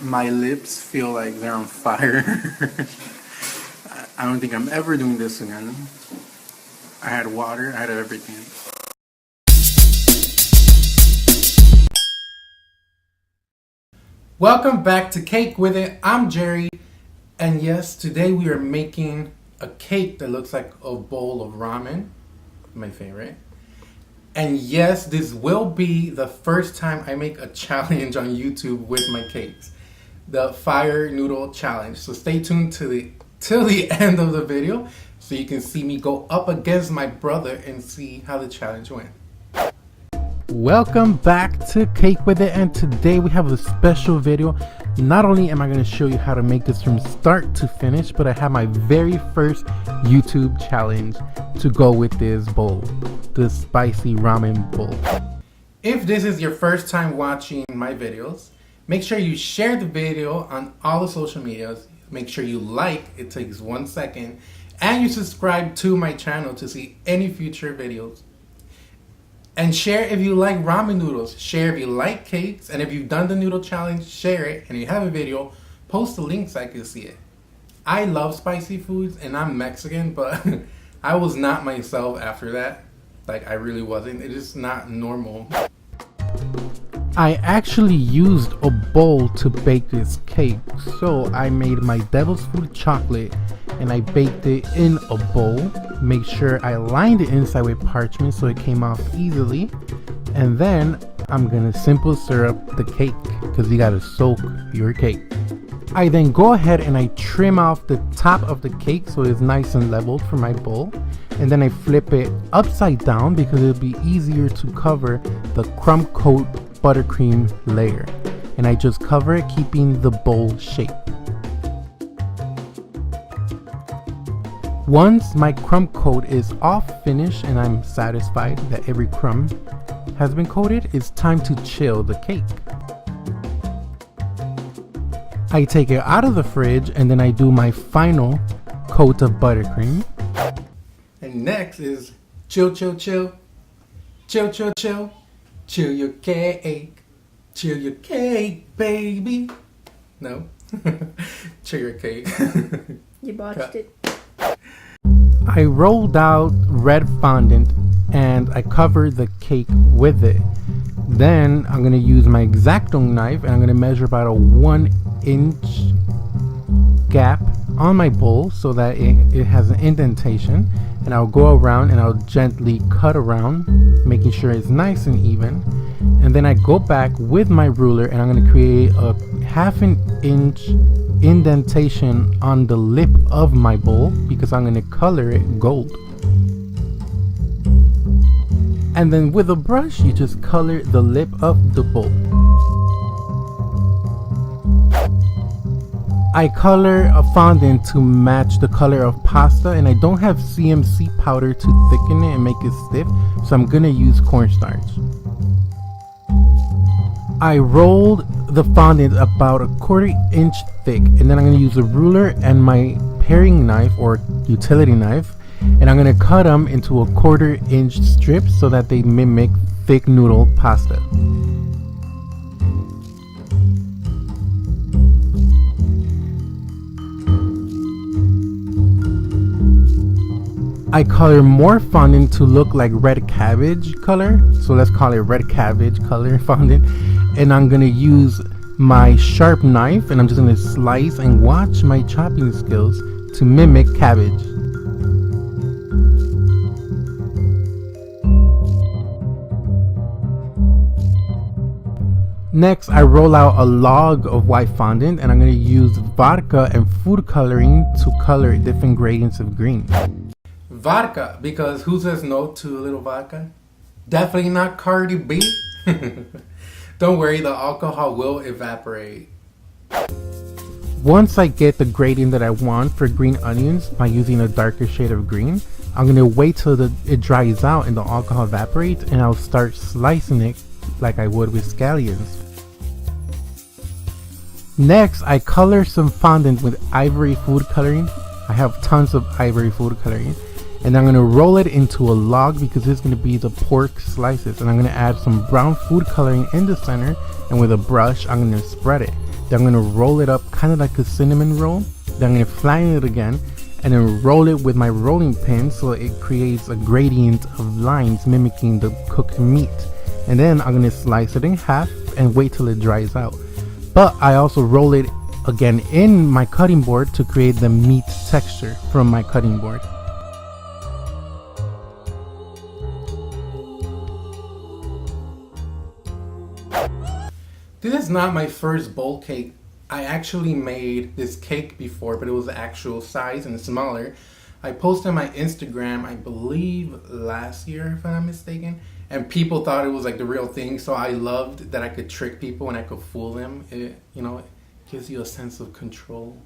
My lips feel like they're on fire. I don't think I'm ever doing this again. I had water, I had everything. Welcome back to Cake With It. I'm Jerry. And yes, today we are making a cake that looks like a bowl of ramen. My favorite. And yes, this will be the first time I make a challenge on YouTube with my cakes. The Fire Noodle Challenge. So stay tuned till the end of the video so you can see me go up against my brother and see how the challenge went. Welcome back to Cake With It, and today we have a special video. Not only am I going to show you how to make this from start to finish, but I have my very first YouTube challenge to go with this bowl, the spicy ramen bowl. If this is your first time watching my videos, make sure you share the video on all the social medias. Make sure you like, it takes 1 second, and you subscribe to my channel to see any future videos. And share if you like ramen noodles, share if you like cakes, and if you've done the noodle challenge, share it, and if you have a video, post the link so I can see it. I love spicy foods, and I'm Mexican, but I was not myself after that. Like, I really wasn't. It is not normal. I actually used a bowl to bake this cake, so I made my devil's food chocolate and I baked it in a bowl. Make sure I lined the inside with parchment so it came off easily, and then I'm gonna simple syrup the cake because you gotta soak your cake. I then go ahead and I trim off the top of the cake so it's nice and leveled for my bowl, and then I flip it upside down because it'll be easier to cover the crumb coat buttercream layer, and I just cover it, keeping the bowl shape. Once my crumb coat is off finished and I'm satisfied that every crumb has been coated, it's time to chill the cake. I take it out of the fridge and then I do my final coat of buttercream. And next is chill, chill, chill, chill, chill, chill. Chill your cake, baby. No, chill your cake. You botched it. I rolled out red fondant and I covered the cake with it. Then I'm gonna use my X-Acto knife and I'm gonna measure about a 1-inch gap on my bowl so that it has an indentation, and I'll go around and I'll gently cut around, making sure it's nice and even. And then I go back with my ruler and I'm going to create a 1/2 inch indentation on the lip of my bowl because I'm going to color it gold. And then with a brush you just color the lip of the bowl. I color a fondant to match the color of pasta, and I don't have CMC powder to thicken it and make it stiff, so I'm gonna use cornstarch. I rolled the fondant about a 1/4 inch thick, and then I'm gonna use a ruler and my paring knife or utility knife, and I'm gonna cut them into a 1/4 inch strips so that they mimic thick noodle pasta. I color more fondant to look like red cabbage color, so let's call it red cabbage color fondant, and I'm gonna use my sharp knife and I'm just gonna slice and watch my chopping skills to mimic cabbage. Next, I roll out a log of white fondant and I'm gonna use vodka and food coloring to color different gradients of green. Vodka, because who says no to a little vodka? Definitely not Cardi B. Don't worry, the alcohol will evaporate. Once I get the gradient that I want for green onions by using a darker shade of green, I'm gonna wait till it dries out and the alcohol evaporates, and I'll start slicing it like I would with scallions. Next, I color some fondant with ivory food coloring. I have tons of ivory food coloring. And I'm going to roll it into a log because this is going to be the pork slices. And I'm going to add some brown food coloring in the center, and with a brush I'm going to spread it. Then I'm gonna roll it up kind of like a cinnamon roll. Then I'm gonna flatten it again and then roll it with my rolling pin so it creates a gradient of lines mimicking the cooked meat. And then I'm gonna slice it in half and wait till it dries out. But I also roll it again in my cutting board to create the meat texture from my cutting board. This is not my first bowl cake. I actually made this cake before, but it was the actual size and smaller. I posted on my Instagram, I believe last year, if I'm not mistaken, and people thought it was like the real thing. So I loved that I could trick people and I could fool them. It gives you a sense of control.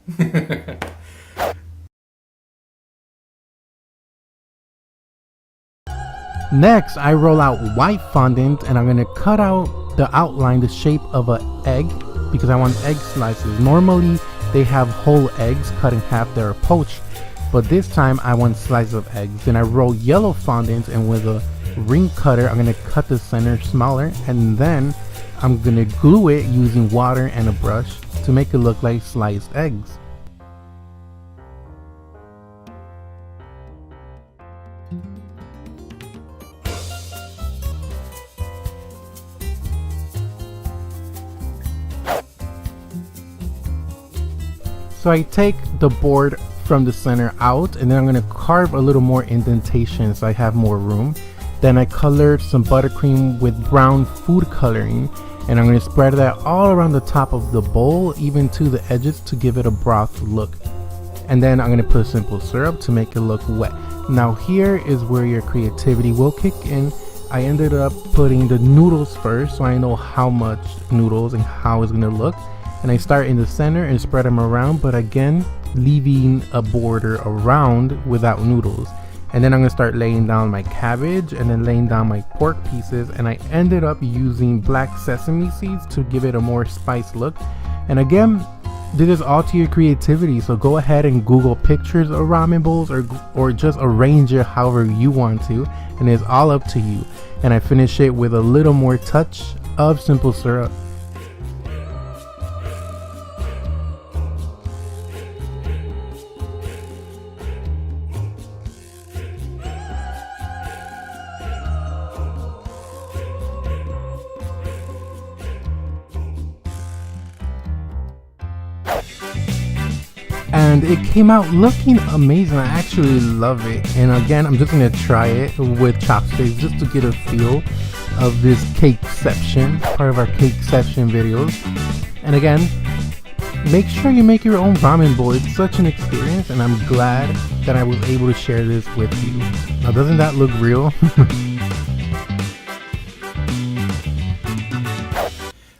Next, I roll out white fondant and I'm gonna cut out the outline, the shape of an egg, because I want egg slices. Normally they have whole eggs cut in half that are poached, but this time I want slices of eggs. Then I roll yellow fondant and with a ring cutter I'm gonna cut the center smaller, and then I'm gonna glue it using water and a brush to make it look like sliced eggs. So I take the board from the center out and then I'm going to carve a little more indentation so I have more room. Then I colored some buttercream with brown food coloring and I'm going to spread that all around the top of the bowl, even to the edges, to give it a broth look. And then I'm going to put simple syrup to make it look wet. Now here is where your creativity will kick in. I ended up putting the noodles first so I know how much noodles and how it's going to look. And I start in the center and spread them around, but again leaving a border around without noodles. And then I'm gonna start laying down my cabbage and then laying down my pork pieces, and I ended up using black sesame seeds to give it a more spiced look. And again, this is all to your creativity, so go ahead and Google pictures of ramen bowls or just arrange it however you want to, and it's all up to you. And I finish it with a little more touch of simple syrup. And it came out looking amazing. I actually love it. And again, I'm just gonna try it with chopsticks just to get a feel of this cakeception, part of our cakeception videos. And again, make sure you make your own ramen bowl. It's such an experience, and I'm glad that I was able to share this with you. Now, doesn't that look real?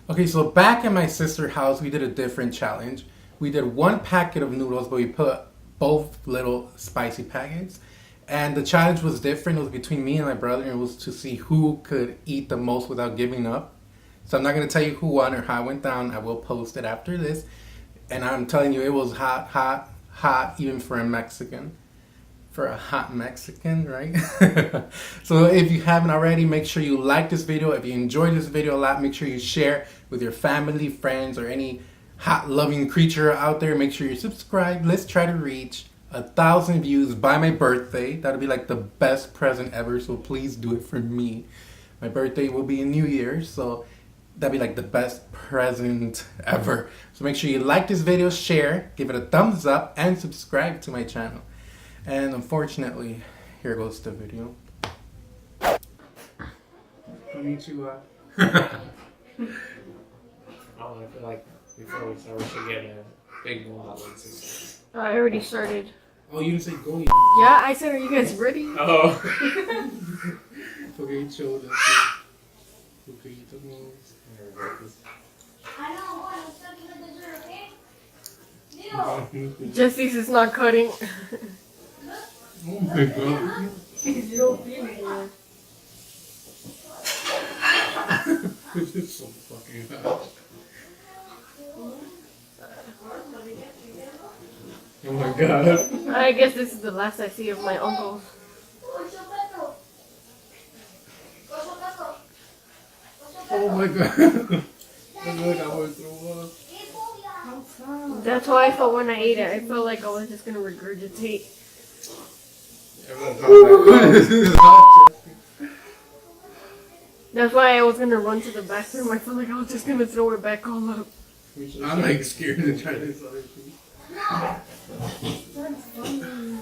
Okay, so back at my sister's house, we did a different challenge. We did one packet of noodles, but we put both little spicy packets. And the challenge was different. It was between me and my brother, and it was to see who could eat the most without giving up. So I'm not going to tell you who won or how it went down. I will post it after this. And I'm telling you, it was hot, hot, hot, even for a Mexican. For a hot Mexican, right? So if you haven't already, make sure you like this video. If you enjoyed this video a lot, make sure you share with your family, friends, or any hot loving creature out there. Make sure you subscribe. Let's try to reach 1,000 views by my birthday. That'll be like the best present ever, so please do it for me. My birthday will be in New Year's, so that'd be like the best present ever. So make sure you like this video, share, give it a thumbs up, and subscribe to my channel. And unfortunately, here goes the video. Konnichiwa. I feel like before we start, we should get a big one. I already started. Oh, you didn't say go. Yeah, I said, are you guys ready? Oh. Okay, show us. Okay, you took me. I don't want to stuck in the dessert, okay? Jesse's is not cutting. Oh my god. You don't feel it. This is so fucking hot. Oh my god. I guess this is the last I see of my uncle. Oh my god. I feel like I want to throw up. That's how I felt when I ate it. I felt like I was just gonna regurgitate. Everyone's all like, That's why I was gonna run to the bathroom. I felt like I was just gonna throw it back all up. I'm like scared to try this other thing. That's funny.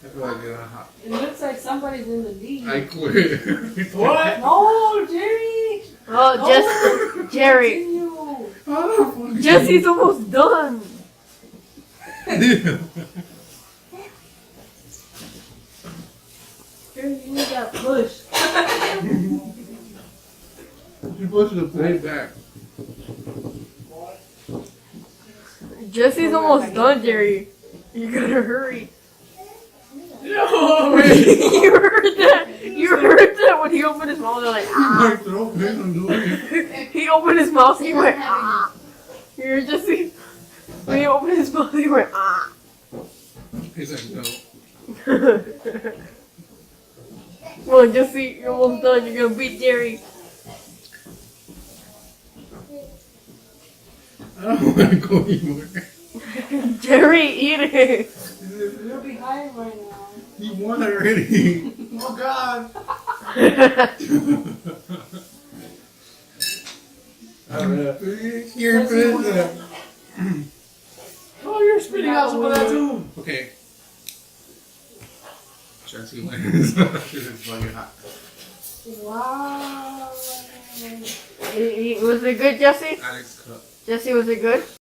I feel like hot. It looks like somebody's in the lead. I quit. what? No, Jerry! Oh, just Jerry. Continue. Jesse's almost done. Jerry, you need that push. You're supposed to play back. Jesse's almost done, Jerry. You gotta hurry. No! You heard that? You heard that when he opened his mouth? They're like, ah. My throat pain, I'm doing it. He opened his mouth. He went, ah. You're Jesse. When he opened his mouth, he went, ah. He's like, no. Come on, Jesse. You're almost done. You're gonna beat Jerry. I don't want to go anymore. Jerry, eat it. You're behind right now. He won already. Oh God. You're pissed. Oh, you're spitting out some of that too. Okay. Jesse wins. This is fucking hot. Wow. Was it good, Jesse? Alex Cup. Jesse, was it good?